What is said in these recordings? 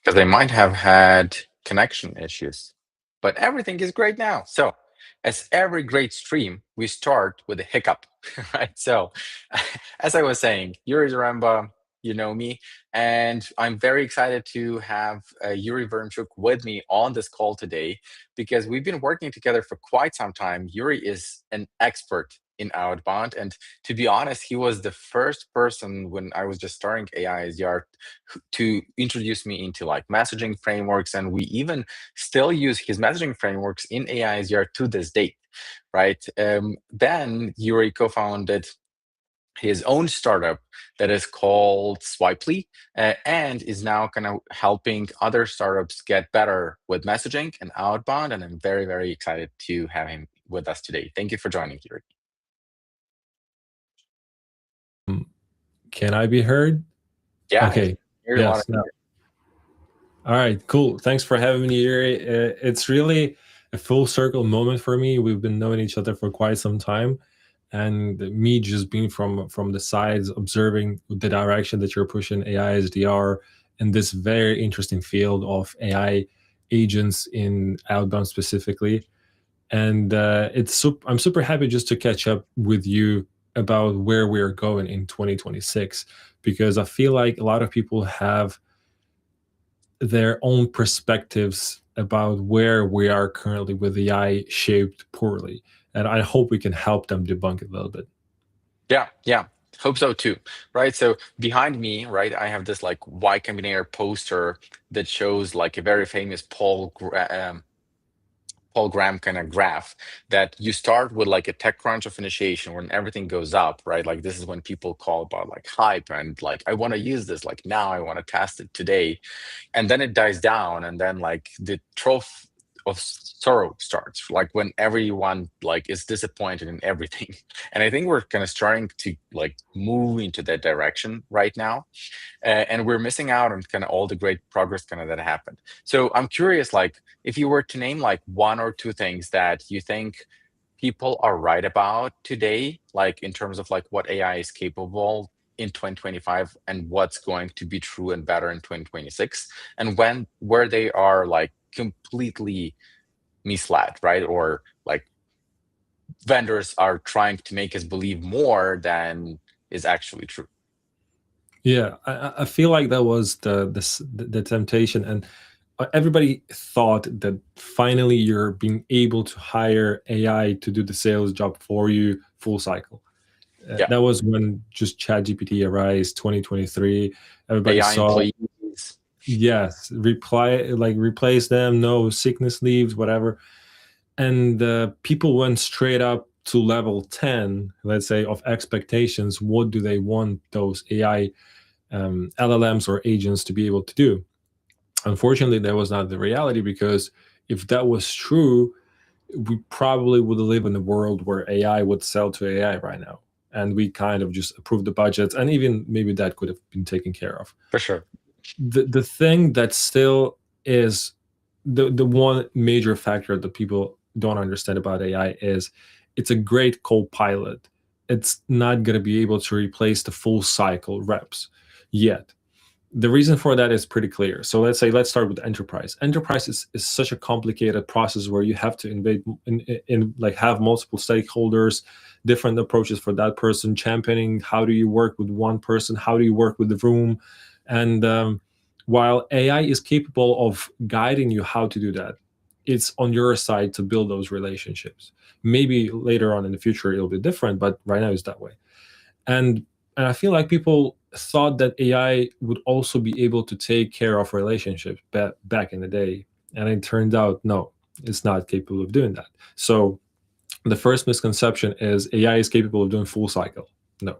Because they might have had connection issues. But everything is great now. So, as every great stream, we start with a hiccup, right? So, as I was saying, Yuriy Zaremba, you know me, and I'm very excited to have Yurii Veremchuk with me on this call today because we've been working together for quite some time. Yurii is an expert in outbound, and to be honest, he was the first person when I was just starting AI SDR to introduce me into like messaging frameworks, and we even still use his messaging frameworks in AI SDR to this date, right? Then Yuri co-founded his own startup that is called Swipely, and is now kind of helping other startups get better with messaging and outbound. And I'm very, very excited to have him with us today. Thank you for joining, Yuri. Can I be heard? Yeah. Okay. Yes. No. All right. Cool. Thanks for having me, Yuri. It's really a full circle moment for me. We've been knowing each other for quite some time, and me just being from the sides, observing the direction that you're pushing AI SDR in this very interesting field of AI agents in outbound specifically. And I'm super happy just to catch up with you about where we're going in 2026, because I feel like a lot of people have their own perspectives about where we are currently with AI shaped poorly. And I hope we can help them debunk it a little bit. Yeah. Hope so too, right? So behind me, right, I have this like Y Combinator poster that shows like a very famous Paul Graham kind of graph that you start with like a TechCrunch of initiation when everything goes up, right? Like this is when people call about like hype and like, I want to use this, like now I want to test it today. And then it dies down, and then like the trough of sorrow starts, like when everyone like is disappointed in everything. And I think we're kind of starting to like move into that direction right now, and we're missing out on kind of all the great progress kind of that happened. So I'm curious, like if you were to name like one or two things that you think people are right about today, like in terms of like what AI is capable in 2025 and what's going to be true and better in 2026, and where they are like completely misled, right? Or like vendors are trying to make us believe more than is actually true. Yeah, I feel like that was the temptation, and everybody thought that finally you're being able to hire AI to do the sales job for you full cycle. Yeah. That was when just ChatGPT arose, 2023. Everybody AI saw, employees. yes, replace them, no sickness leaves, whatever. And people went straight up to level 10, let's say, of expectations. What do they want those AI LLMs or agents to be able to do? Unfortunately, that was not the reality, because if that was true, we probably would live in a world where AI would sell to AI right now. And we kind of just approved the budgets, and even maybe that could have been taken care of. For sure. The thing that still is the one major factor that people don't understand about AI is it's a great co-pilot. It's not going to be able to replace the full cycle reps yet. The reason for that is pretty clear. So let's start with enterprise. Enterprise is such a complicated process where you have to like have multiple stakeholders, different approaches for that person, championing how do you work with one person, how do you work with the room. And while AI is capable of guiding you how to do that, it's on your side to build those relationships. Maybe later on in the future it'll be different, but right now it's that way. And I feel like people thought that AI would also be able to take care of relationships back in the day. And it turned out, no, it's not capable of doing that. So the first misconception is AI is capable of doing full cycle. No.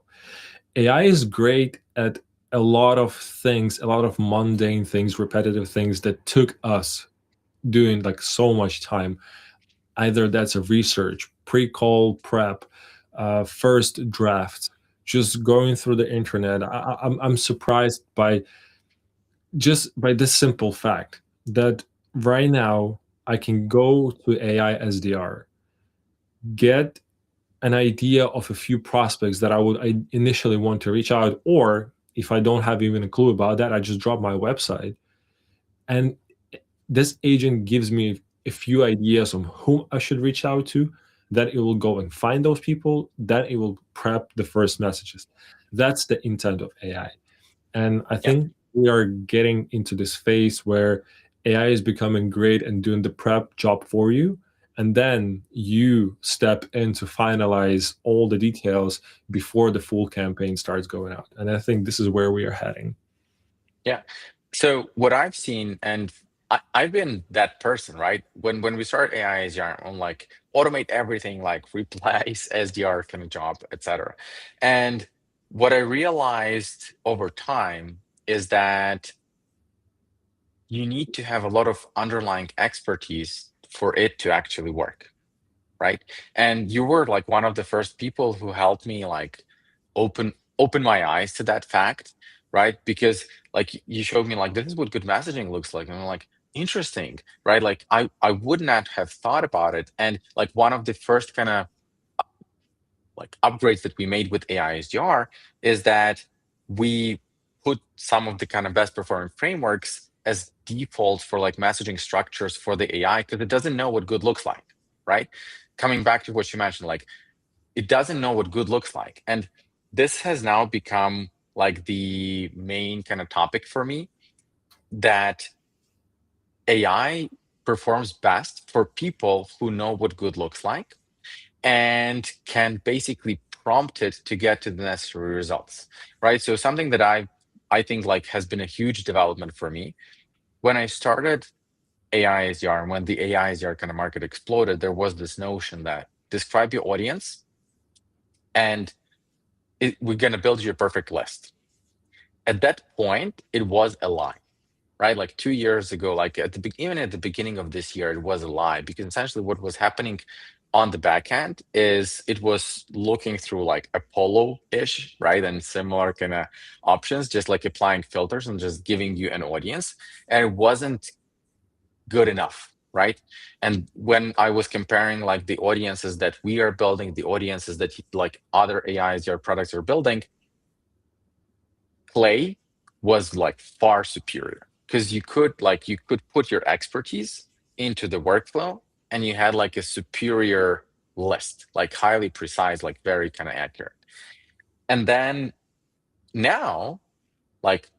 AI is great at a lot of things, a lot of mundane things, repetitive things that took us doing like so much time. Either that's a research, pre-call prep, first drafts, just going through the internet. I'm surprised by just by this simple fact that right now I can go to AI SDR, get an idea of a few prospects that I initially want to reach out, or if I don't have even a clue about that, I just drop my website, and this agent gives me a few ideas on whom I should reach out to. Then it will go and find those people. Then it will prep the first messages. That's the intent of AI. And I Yeah. think we are getting into this phase where AI is becoming great and doing the prep job for you. And then you step in to finalize all the details before the full campaign starts going out. And I think this is where we are heading. Yeah. So what I've seen, and I've been that person, right? When we start AI SDR, I'm like automate everything, like replace SDR kind of job, etc. And what I realized over time is that you need to have a lot of underlying expertise for it to actually work, right? And you were like one of the first people who helped me like open my eyes to that fact, right? Because like you showed me like this is what good messaging looks like, and I'm like, interesting, right? Like I would not have thought about it. And like one of the first kind of like upgrades that we made with AI SDR is that we put some of the kind of best performing frameworks as default for like messaging structures for the AI because it doesn't know what good looks like, right? Coming back to what you mentioned, like it doesn't know what good looks like. And this has now become like the main kind of topic for me, that AI performs best for people who know what good looks like and can basically prompt it to get to the necessary results, right? So something that I think like has been a huge development for me when I started AI SDR and when the AI SDR kind of market exploded, there was this notion that describe your audience and we're going to build you a perfect list. At that point, it was a lie, right? Like 2 years ago, like even at the beginning of this year, it was a lie because essentially what was happening on the back end is it was looking through like Apollo-ish, right? And similar kind of options, just like applying filters and just giving you an audience. And it wasn't good enough, right? And when I was comparing like the audiences that we are building, the audiences that like other AIs, your products are building, Clay was like far superior because you could put your expertise into the workflow and you had like a superior list, like highly precise, like very kind of accurate. And then now, like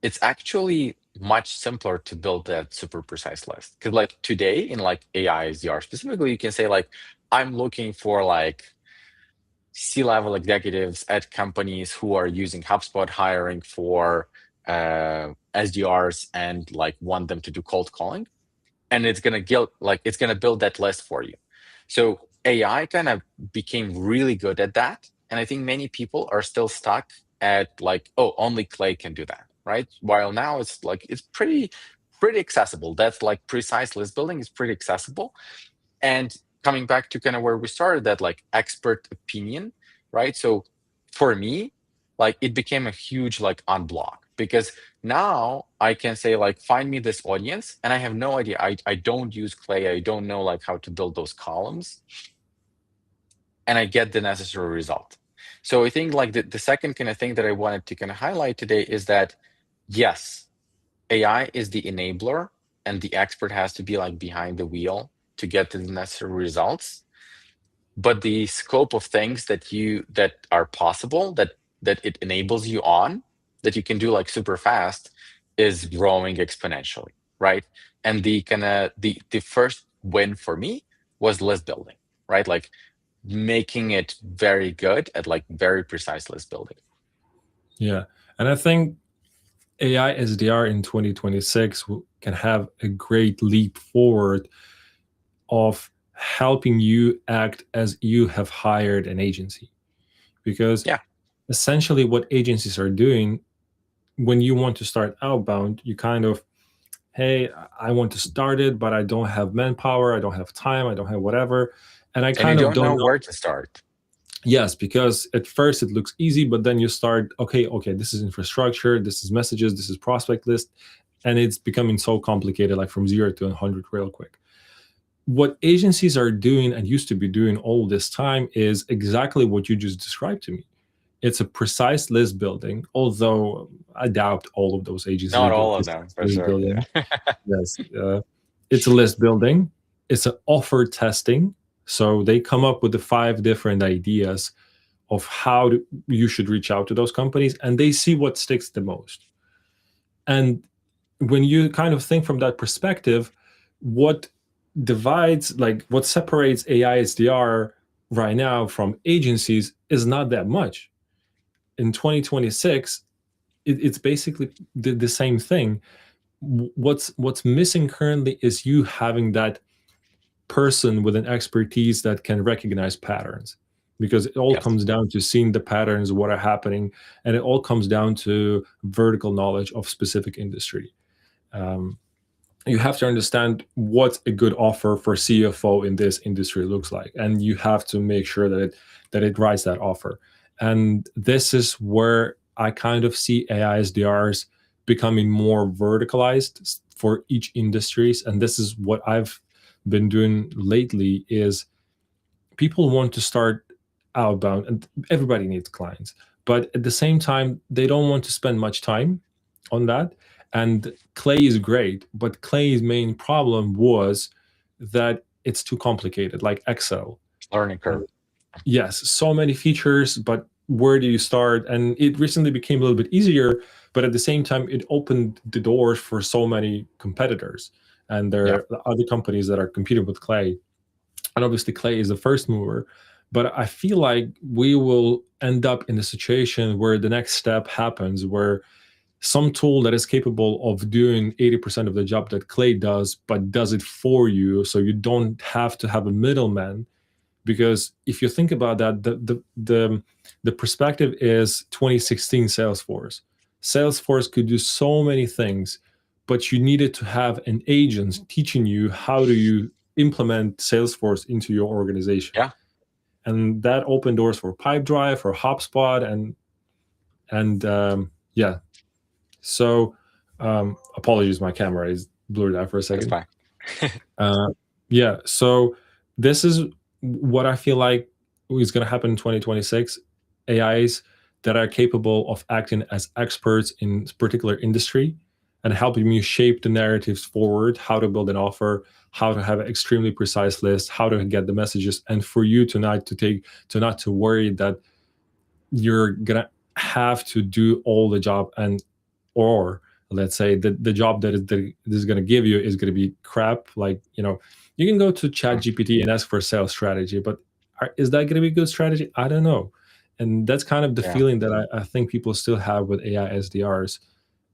it's actually much simpler to build that super precise list. Because like today in like AI SDR specifically, you can say like, I'm looking for like C-level executives at companies who are using HubSpot hiring for SDRs and like want them to do cold calling, and it's gonna build that list for you. So AI kind of became really good at that, and I think many people are still stuck at like, oh, only Clay can do that, right? While now it's pretty accessible. That's like precise list building is pretty accessible. And coming back to kind of where we started, that like expert opinion, right? So for me, like it became a huge like unblock because now I can say like, find me this audience, and I have no idea. I don't use Clay. I don't know like how to build those columns, and I get the necessary result. So I think like the second kind of thing that I wanted to kind of highlight today is that yes, AI is the enabler, and the expert has to be like behind the wheel to get the necessary results. But the scope of things that are possible, that it enables you on, that you can do like super fast, is growing exponentially, right? And the kind of the first win for me was list building, right? Like making it very good at like very precise list building. Yeah. And I think AI SDR in 2026 can have a great leap forward of helping you act as you have hired an agency. Because Yeah. essentially what agencies are doing, when you want to start outbound, you kind of, hey, I want to start it, but I don't have manpower, I don't have time, I don't have whatever, and I And you kind of don't don't know know. where to start. Yes, because at first it looks easy, but then you start, okay, this is infrastructure, this is messages, this is prospect list, and it's becoming so complicated, like from 0 to 100 real quick. What agencies are doing and used to be doing all this time is exactly what you just described to me. It's a precise list building, although I doubt all of those agencies are Not doing all of them, precise for list sure. building. Yeah. Yes, it's a list building. It's an offer testing. So they come up with the 5 different ideas of how you should reach out to those companies, and they see what sticks the most. And when you kind of think from that perspective, what divides, like what separates AI SDR right now from agencies is not that much. In 2026, it's basically the same thing. What's missing currently is you having that person with an expertise that can recognize patterns, because it all Yes. comes down to seeing the patterns, what are happening, and it all comes down to vertical knowledge of specific industry. um, you have to understand what a good offer for CFO in this industry looks like, and you have to make sure that it writes that offer. And this is where I kind of see AI SDRs becoming more verticalized for each industries. And this is what I've been doing lately is people want to start outbound, and everybody needs clients, but at the same time they don't want to spend much time on that. And Clay is great, but Clay's main problem was that it's too complicated, like Excel. Learning Uh, curve. yes, so many features, but where do you start? And it recently became a little bit easier, but at the same time it opened the doors for so many competitors, and Yeah. there are other companies that are competing with Clay. And obviously Clay is the first mover. But I feel like we will end up in a situation where the next step happens, where some tool that is capable of doing 80% of the job that Clay does, but does it for you, so you don't have to have a middleman. Because if you think about that, the perspective is 2016 Salesforce. Salesforce could do so many things, but you needed to have an agent teaching you how do you implement Salesforce into your organization. Yeah. And that opened doors for Pipedrive, for HubSpot, and yeah. So apologies, my camera is blurred out for a That's second. fine. Uh, yeah, so this is what I feel like is going to happen in 2026. AIs that are capable of acting as experts in particular industry and helping you shape the narratives forward, how to build an offer, how to have an extremely precise list, how to get the messages, and for you not to worry that you're gonna have to do all the job, and or let's say the job that is going to give you is going to be crap. Like, you can go to Chat Mm. GPT and ask for a sales strategy, but is that going to be a good strategy? I don't know. And that's kind of the Yeah. feeling that I think people still have with AI SDRs,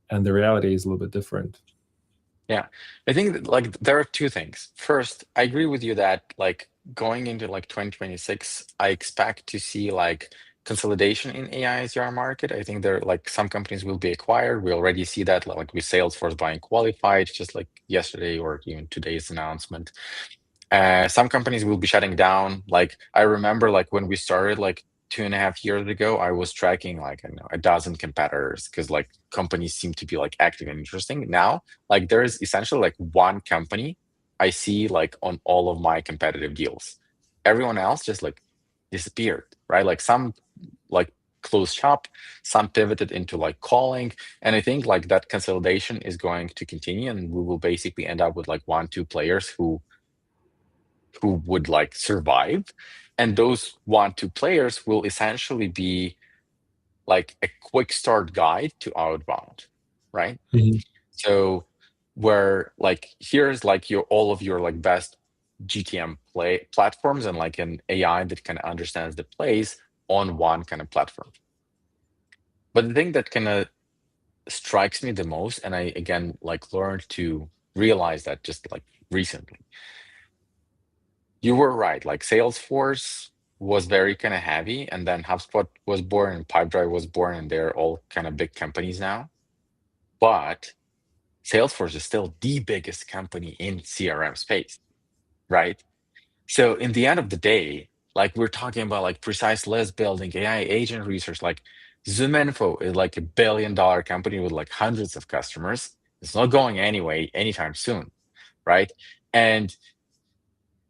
and the reality is a little bit different. Yeah. I think that, like there are two things. First, I agree with you that like going into like 2026, I expect to see like consolidation in AI SDR market. I think there like some companies will be acquired. We already see that like with Salesforce buying Qualified, just like yesterday or even today's announcement. Some companies will be shutting down. Like I remember, like when we started, like 2.5 years ago, I was tracking like I don't know a dozen competitors because like companies seem to be like active and interesting. Now, like there is essentially like one company I see like on all of my competitive deals. Everyone else just like disappeared, right? Like some like closed shop, some pivoted into like calling, and I think like that consolidation is going to continue, and we will basically end up with like 1, 2 players who would like survive, and those 1, 2 players will essentially be like a quick start guide to outbound, right? Mhm. So where like here's like your all of your like best GTM play platforms and like an AI that kind of understands the plays on one kind of platform. But the thing that kind of strikes me the most, and I again like learned to realize that just like recently, you were right. Like Salesforce was very kind of heavy, and then HubSpot was born, and Pipedrive was born, and they're all kind of big companies now. but Salesforce is still the biggest company in CRM space, right? So in the end of the day, like we're talking about like precise list building, AI agent research, like ZoomInfo is like $1 billion company with like hundreds of customers. It's not going anyway anytime soon, right? And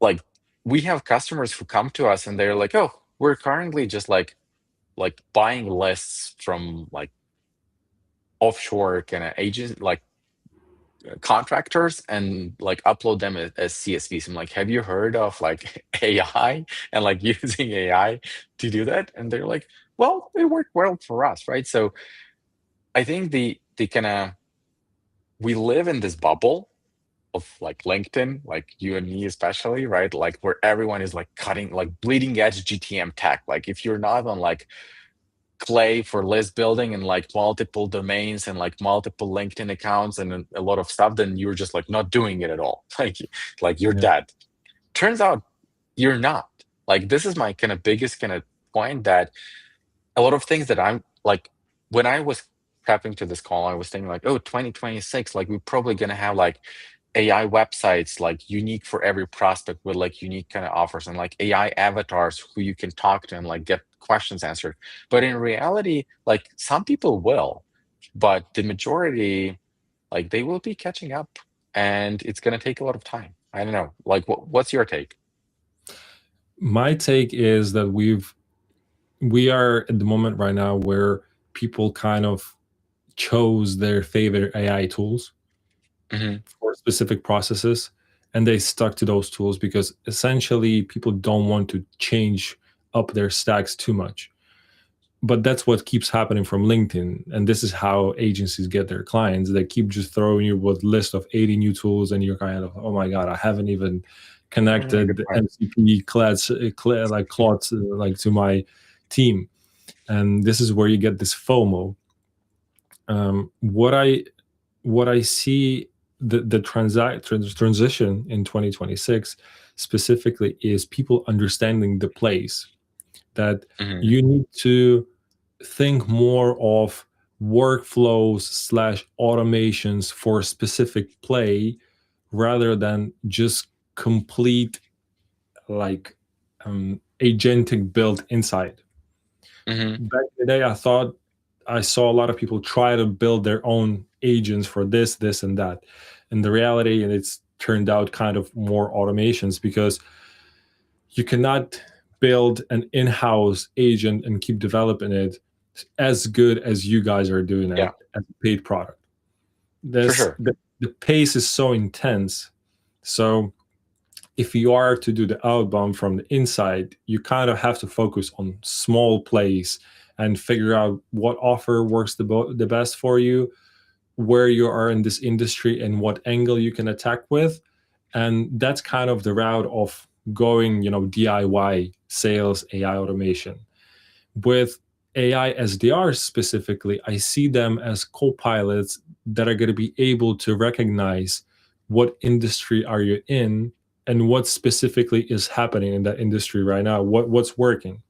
like we have customers who come to us and they're like, oh, we're currently just like buying lists from like offshore kind of agents, like contractors, and like upload them as CSVs. I'm like, have you heard of like AI and like using AI to do that? And they're like, well, it worked well for us, right? So I think the kind of we live in this bubble of like LinkedIn, like you and me especially, right? Like where everyone is like cutting like bleeding edge GTM tech. Like if you're not on like Clay for list building and like multiple domains and like multiple LinkedIn accounts and a lot of stuff, then you're just like not doing it at all. Like you're Yeah. dead. Turns out you're not. Like this is my kind of biggest kind of point, that a lot of things that I'm like, when I was prepping to this call, I was thinking like, oh, 2026, like we're probably gonna have like AI websites like unique for every prospect with like unique kind of offers, and like AI avatars who you can talk to and like get questions answered. But in reality, like some people will, but the majority, like they will be catching up, and it's gonna take a lot of time. I don't know. Like what's your take? My take is that we are at the moment right now where people kind of chose their favorite AI tools Hmm. for specific processes, and they stuck to those tools because essentially people don't want to change up their stacks too much. But that's what keeps happening from LinkedIn, and this is how agencies get their clients. They keep just throwing you with list of 80 new tools, and you're kind of, oh my god, I haven't even Good connected point. MCP like clots like to my team. And this is where you get this FOMO. What I see, the transition in 2026 specifically is people understanding the place that Hmm. you need to think more of workflows slash automations for a specific play rather than just complete like agentic build inside. Hmm. Back in the day, I saw a lot of people try to build their own agents for this, and that. And the reality, and it's turned out kind of more automations because you cannot build an in-house agent and keep developing it as good as you guys are doing Yeah, it as a paid product. for This sure. the pace is so intense. So if you are to do the outbound from the inside, you kind of have to focus on small plays and figure out what offer works the best for you, where you are in this industry, and what angle you can attack with. And that's kind of the route of going, DIY sales, AI automation. With AI SDRs specifically, I see them as co-pilots that are going to be able to recognize what industry are you in and what specifically is happening in that industry right now, what's working,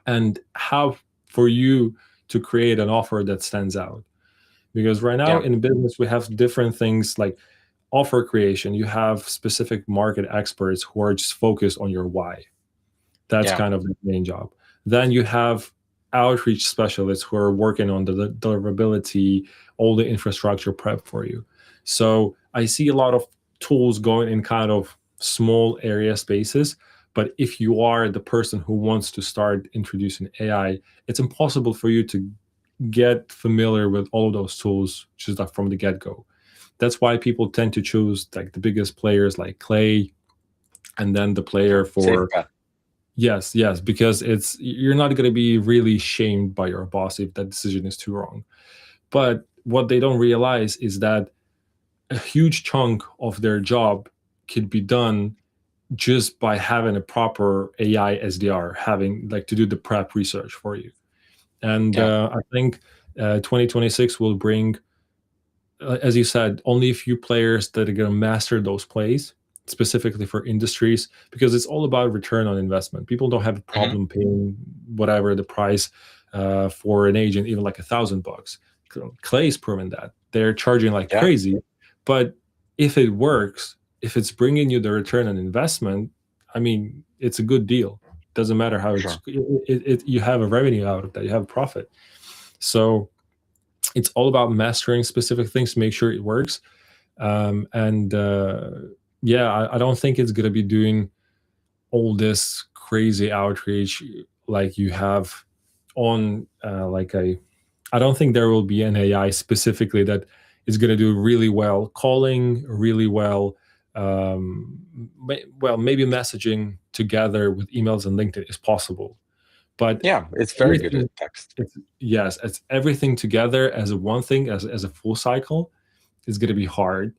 and how for you to create an offer that stands out. Because right now Yeah. in business, we have different things like offer creation. You have specific market experts who are just focused on your why. That's Yeah. kind of the main job. Then you have outreach specialists who are working on the deliverability, all the infrastructure prep for you. So I see a lot of tools going in kind of small area spaces. But if you are the person who wants to start introducing AI, it's impossible for you to get familiar with all of those tools just like from the get-go. That's why people tend to choose like the biggest players like Clay, and then the Yeah. player Safe for. bet. Yes, yes, because you're not going to be really shamed by your boss if that decision is too wrong. But what they don't realize is that a huge chunk of their job could be done just by having a proper AI SDR, having like to do the prep research for you. And Yeah. I think 2026 will bring, as you said, only a few players that are going to master those plays specifically for industries, because it's all about return on investment. People don't have a Hmm. problem paying whatever the price for an agent, even like $1,000. Clay's proven that they're charging like Yeah, crazy, but if it works, if it's bringing you the return on investment, I mean, it's a good deal. Doesn't matter how for it's sure. you have a revenue out of that, you have a profit. So it's all about mastering specific things to make sure it works. And yeah, I don't think it's going to be doing all this crazy outreach like you have on like a I don't think there will be an AI specifically that is going to do really well calling, really well. Well, maybe messaging together with emails and LinkedIn is possible, but Yeah, it's very good at everything, text. yes, it's everything together as a one thing, as a full cycle is going to be hard.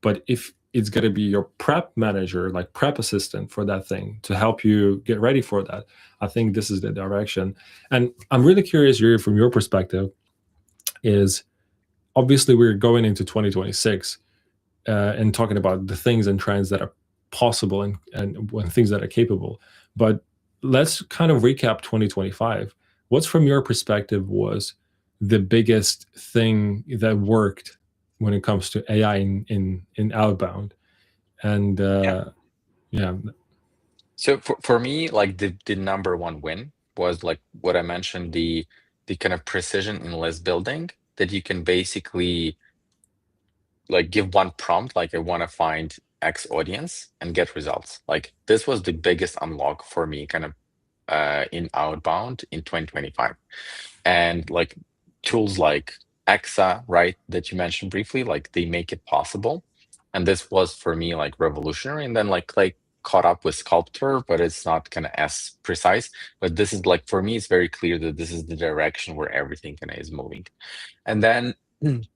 But if it's going to be your prep manager, like prep assistant for that thing to help you get ready for that, I think this is the direction. And I'm really curious, Yuri, from your perspective, is obviously we're going into 2026 and talking about the things and trends that are possible and when things that are capable. But let's kind of recap 2025. What's from your perspective was the biggest thing that worked when it comes to AI in outbound? And Yeah. yeah, So for me, like the number one win was like what I mentioned, the kind of precision in list building that you can basically like give one prompt, like I want to find X audience and get results. Like this was the biggest unlock for me kind of in outbound in 2025. And like tools like Exa, right, that you mentioned briefly, like they make it possible. And this was for me like revolutionary. And then like Clay caught up with Sculptor, but it's not kind of as precise. But this is like for me, it's very clear that this is the direction where everything kind of is moving. And then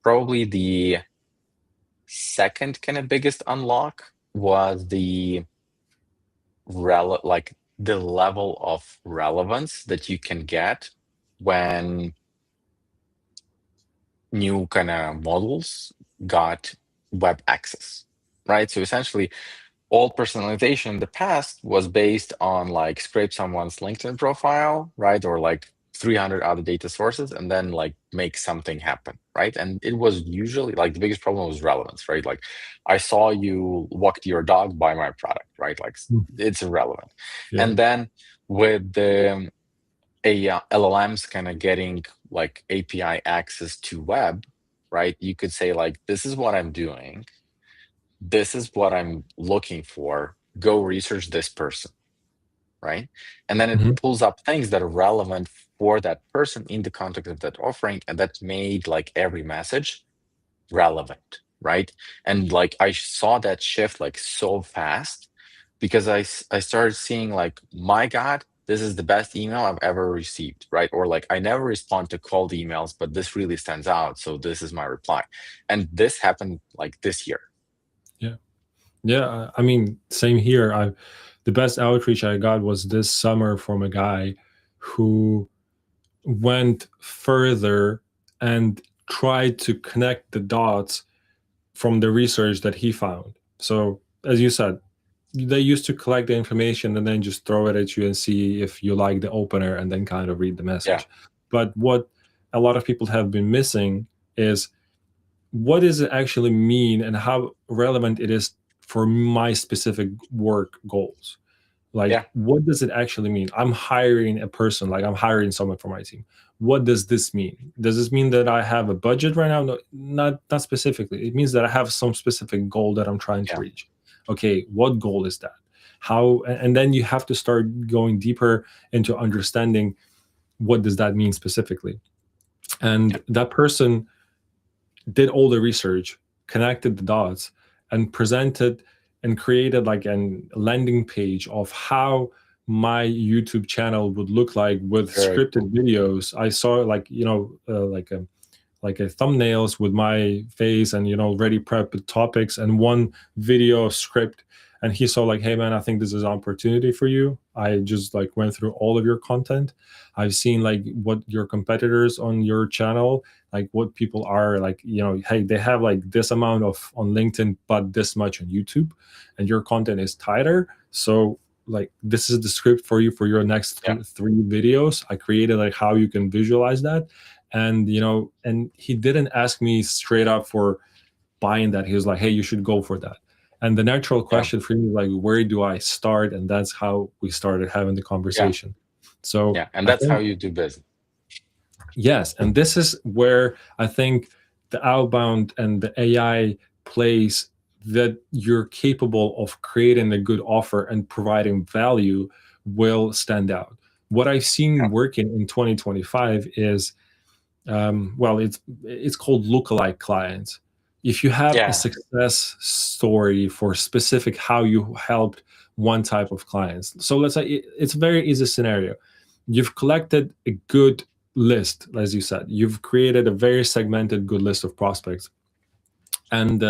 probably the second kind of biggest unlock was like the level of relevance that you can get when new kind of models got web access, right? So essentially, all personalization in the past was based on like scrape someone's LinkedIn profile, right? Or like 300 other data sources and then like make something happen, right? And it was usually like the biggest problem was relevance, right? Like I saw you walk your dog, buy my product, right? Like it's irrelevant. yeah, And then with the LLMs kind of getting like API access to web, right? You could say like, this is what I'm doing. This is what I'm looking for. Go research this person, right? And then it mhm, pulls up things that are relevant for that person in the context of that offering. And that made like every message relevant, right? And like I saw that shift like so fast because I started seeing like, my God, this is the best email I've ever received, right? Or like I never respond to cold emails, but this really stands out. So this is my reply. And this happened like this year. yeah, yeah. I mean, same here. The best outreach I got was this summer from a guy who went further and tried to connect the dots from the research that he found. So, as you said, they used to collect the information and then just throw it at you and see if you like the opener and then kind of read the Yeah, message. But what a lot of people have been missing is what does it actually mean and how relevant it is for my specific work goals. yeah, Like, what does it actually mean? I'm hiring a person, like I'm hiring someone for my team. What does this mean? Does this mean that I have a budget right now? No, not specifically. It means that I have some specific goal that I'm trying to yeah, reach. Okay, what goal is that? How, and then you have to start going deeper into understanding what does that mean specifically. yeah, And that person did all the research, connected the dots, and presented and created like a landing page of how my YouTube channel would look like with very scripted cool. videos. I saw like like a thumbnails with my face and ready prepped topics and one video script, and he saw like, hey man, I think this is an opportunity for you. I just like went through all of your content. I've seen like what your competitors on your channel, like what people are like, hey, they have like this amount of on LinkedIn but this much on YouTube, and your content is tighter. So like this is the script for you for your next Yeah, three videos. I created like how you can visualize that, And and he didn't ask me straight up for buying that. He was like, hey, you should go for that. And the natural Yeah. question for me, like, where do I start? And that's how we started having the Yeah. conversation. So Yeah. And I that's how think, you do business. yes, and this is where I think the outbound and the AI plays, that you're capable of creating a good offer and providing value, will stand out. What I've seen Yeah. working in 2025 is, well, it's called lookalike clients. If you have a Yeah. success story for specific how you helped one type of clients, so let's say it's a very easy scenario. You've collected a good list, as you said. You've created a very segmented good list of prospects, and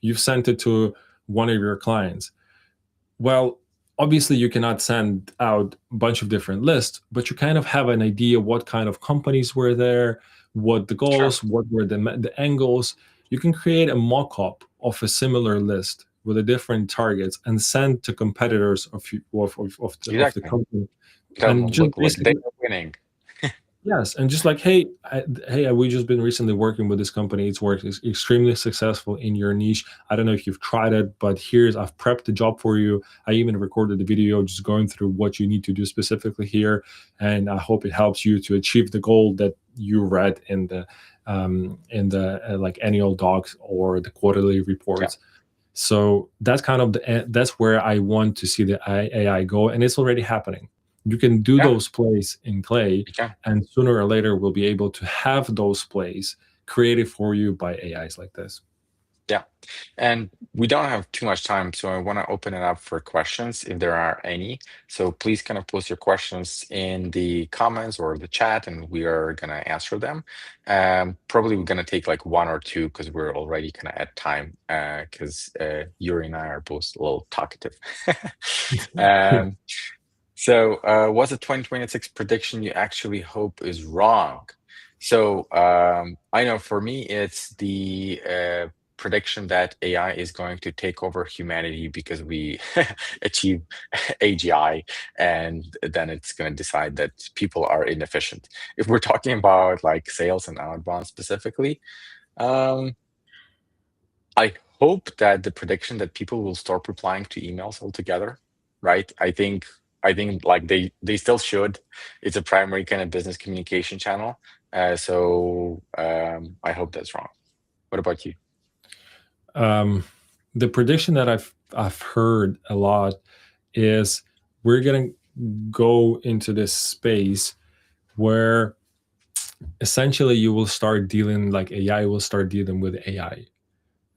you've sent it to one of your clients. Well, obviously you cannot send out a bunch of different lists, but you kind of have an idea what kind of companies were there, what the Sure. goals, what were the angles. You can create a mock-up of a similar list with the different targets and send to competitors of the Exactly. company, Tell and them, just look, like they basically, are winning. yes, and just like, hey, we just been recently working with this company. It's worked extremely successful in your niche. I don't know if you've tried it, but I've prepped the job for you. I even recorded the video just going through what you need to do specifically here, and I hope it helps you to achieve the goal that you read in the like annual docs or the quarterly Yeah. reports. So that's kind of that's where I want to see the AI go, and it's already happening. You can do Yeah. those plays in Clay, You can. and sooner or later we'll be able to have those plays created for you by AIs like this. Yeah. And we don't have too much time, so I want to open it up for questions if there are any. So please kind of post your questions in the comments or the chat, and we are going to answer them. Probably we're going to take like one or two because we're already kind of at time, because Yuri and I are both a little talkative. Um, so, what's a 2026 prediction you actually hope is wrong? So, I know for me, it's the prediction that AI is going to take over humanity because we achieve AGI, and then it's going to decide that people are inefficient. If we're talking about like sales and outbound specifically, um, I hope that the prediction that people will stop replying to emails altogether, right? I think like they still should. It's a primary kind of business communication channel. So I hope that's wrong. What about you? Um, the prediction that I've heard a lot is we're gonna go into this space where essentially you will start dealing, like AI will start dealing with AI.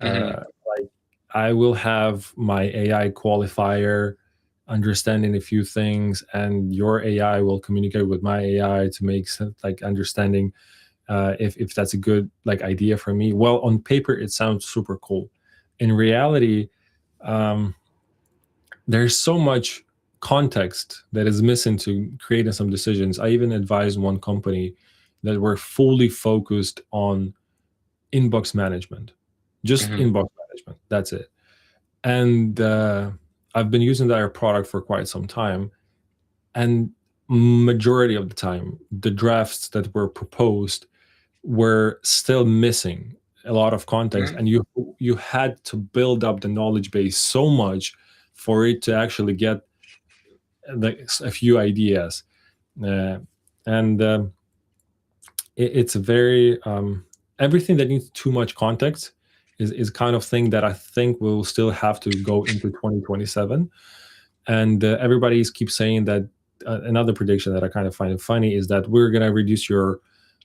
Hmm. Like, I will have my AI qualifier understanding a few things, and your AI will communicate with my AI to make sense, like understanding if that's a good like idea for me. Well, on paper it sounds super cool. In reality, um, there's so much context that is missing to creating some decisions. I even advised one company that were fully focused on inbox management, just Hmm. inbox management. That's it. And I've been using their product for quite some time, and majority of the time, the drafts that were proposed were still missing a lot of context, Hmm. and you had to build up the knowledge base so much for it to actually get like a few ideas, uh, and it's a very everything that needs too much context is kind of thing that I think will still have to go into 2027. And everybody keeps saying that another prediction that I kind of find funny is that we're going to reduce your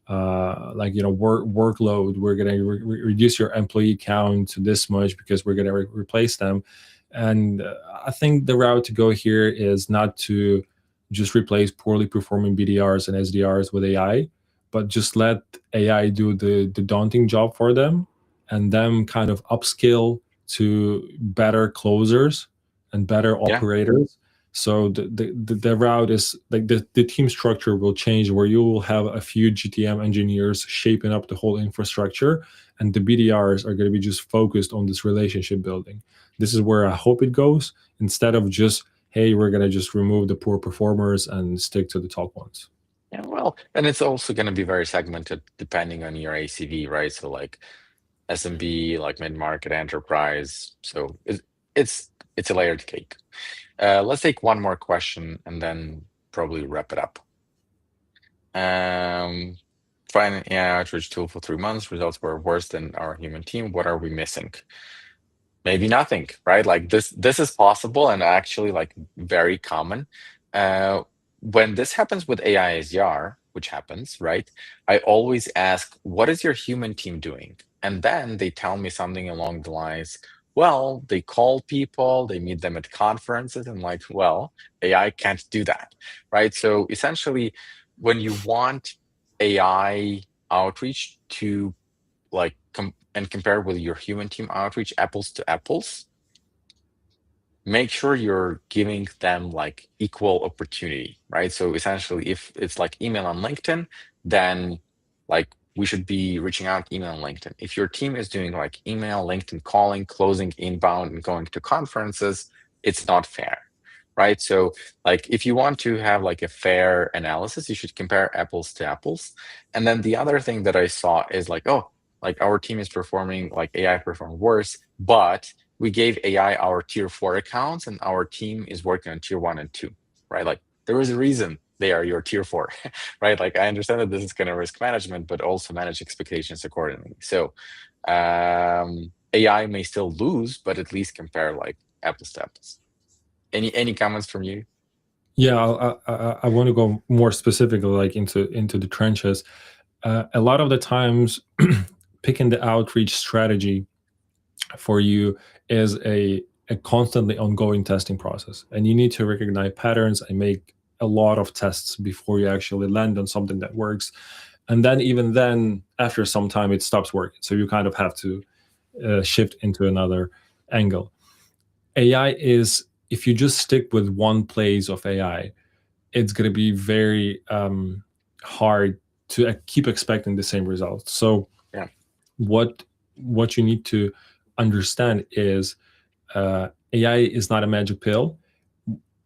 like workload. We're going to reduce your employee count to this much because we're going to replace them. And I think the route to go here is not to just replace poorly performing BDRs and SDRs with AI, but just let AI do the daunting job for them, and them kind of upskill to better closers and better Yeah. operators. So the route is like the team structure will change, where you will have a few GTM engineers shaping up the whole infrastructure, and the BDRs are going to be just focused on this relationship building. This is where I hope it goes, instead of just, hey, we're going to just remove the poor performers and stick to the top ones. Yeah, well, and it's also going to be very segmented depending on your ACV, right? So like SMB, like mid-market enterprise. So it's a layered cake. Let's take one more question and then probably wrap it up. Um, Find an AI outreach tool for 3 months. Results were worse than our human team. What are we missing? Maybe nothing, right? Like this is possible and actually like very common. Uh, when this happens with AI SDR, which happens, right? I always ask, what is your human team doing? And then they tell me something along the lines, well, they call people, they meet them at conferences, and like, well, AI can't do that, right? So essentially, when you want AI outreach to like and compare with your human team outreach apples to apples, make sure you're giving them like equal opportunity, right? So essentially, if it's like email on LinkedIn, then like we should be reaching out email on LinkedIn. If your team is doing like email, LinkedIn calling, closing inbound, and going to conferences, it's not fair, right? So like if you want to have like a fair analysis, you should compare apples to apples. And then the other thing that I saw is like, oh, like our team is performing like AI performed worse, but we gave AI our tier 4 accounts and our team is working on tier 1 and 2, right? Like there is a reason they are your tier 4, right? Like I understand that this is kind of risk management, but also manage expectations accordingly. So AI may still lose, but at least compare like apples to apples. Any comments from you? Yeah, I want to go more specifically, like into the trenches. A lot of the times, picking the outreach strategy for you is a constantly ongoing testing process, and you need to recognize patterns and make a lot of tests before you actually land on something that works. And then, even then, after some time, it stops working. So you kind of have to shift into another angle. AI is, if you just stick with one place of AI, it's going to be very hard to keep expecting the same results. So Yeah, what you need to understand is AI is not a magic pill.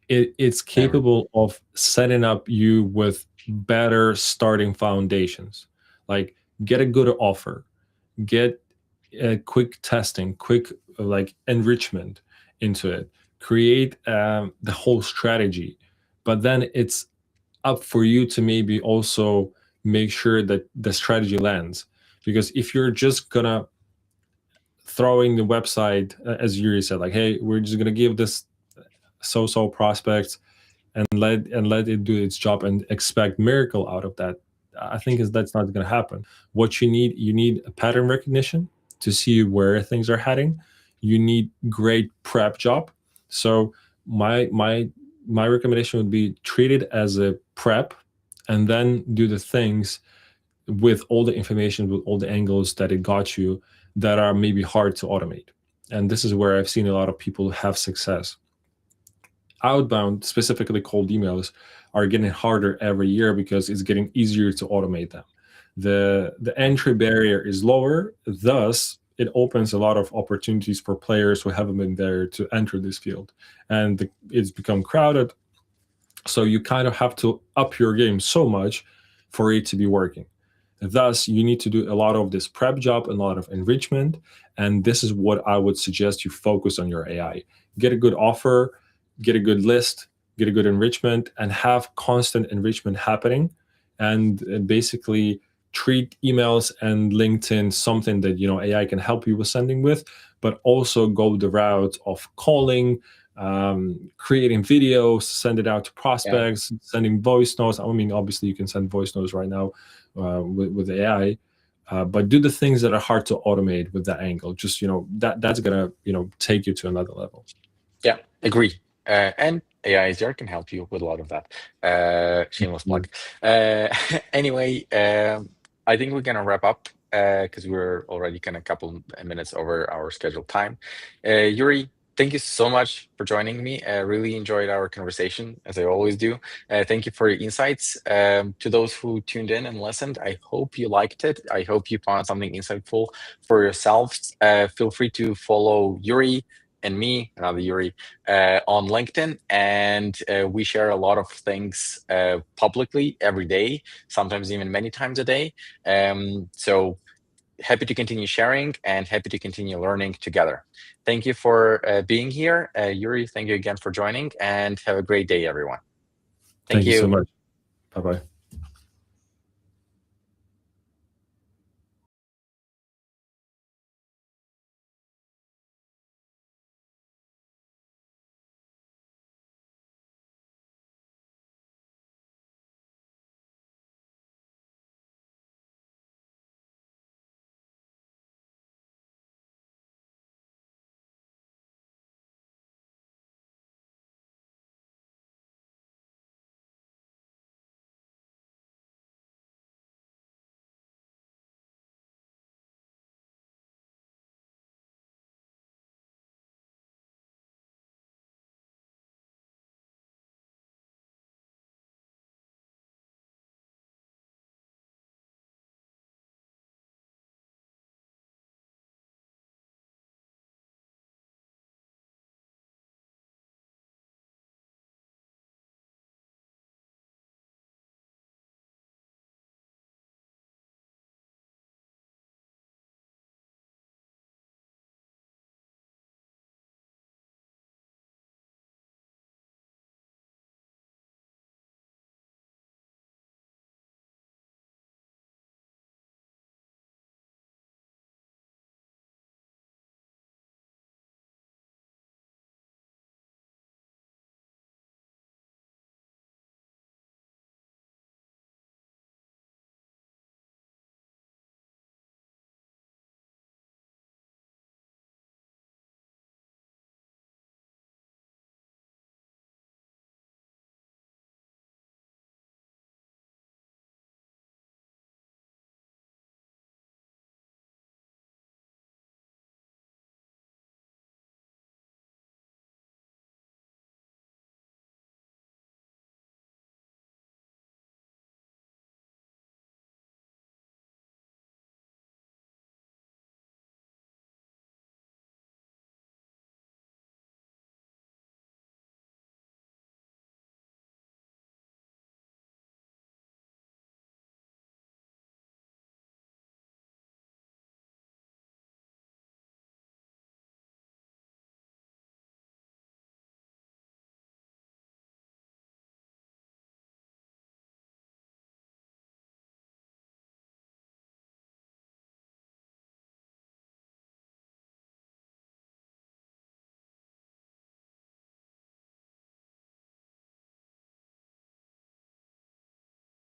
It's never. capable of setting up you with better starting foundations. Like, get a good offer, get quick testing, quick like enrichment into it, create the whole strategy. But then it's up for you to maybe also make sure that the strategy lands. Because if you're just gonna throwing the website, as Yuri said, like, hey, we're just gonna give this so prospects and let it do its job and expect miracle out of that, I think is that's not going to happen. What you need a pattern recognition to see where things are heading. You need great prep job. So my recommendation would be treat it as a prep, and then do the things with all the information, with all the angles that it got you, that are maybe hard to automate. And this is where I've seen a lot of people have success. Outbound, specifically cold emails, are getting harder every year because it's getting easier to automate them. The entry barrier is lower, thus it opens a lot of opportunities for players who haven't been there to enter this field, and it's become crowded. So you kind of have to up your game so much for it to be working. Thus, you need to do a lot of this prep job, a lot of enrichment. And this is what I would suggest you focus on your AI. Get a good offer, get a good list, get a good enrichment, and have constant enrichment happening. And basically treat emails and LinkedIn something that AI can help you with sending with, but also go the route of calling, creating videos, send it out to Yeah. prospects, sending voice notes. I mean, obviously you can send voice notes right now with AI, but do the things that are hard to automate with that angle. Just that's gonna take you to another level. Yeah, agree. And AI SDR can help you with a lot of that. Shameless plug. Anyway, I think we're gonna wrap up because we're already kind of a couple minutes over our scheduled time. Yuri, thank you so much for joining me. I really enjoyed our conversation, as I always do. Thank you for your insights. To those who tuned in and listened, I hope you liked it. I hope you found something insightful for yourselves. Feel free to follow Yuri and me, another Yuri, on LinkedIn, and we share a lot of things publicly every day, sometimes even many times a day. So happy to continue sharing and happy to continue learning together. Thank you for being here. Yuri, thank you again for joining, and have a great day, everyone. Thank Thank you so you. much. Bye-bye.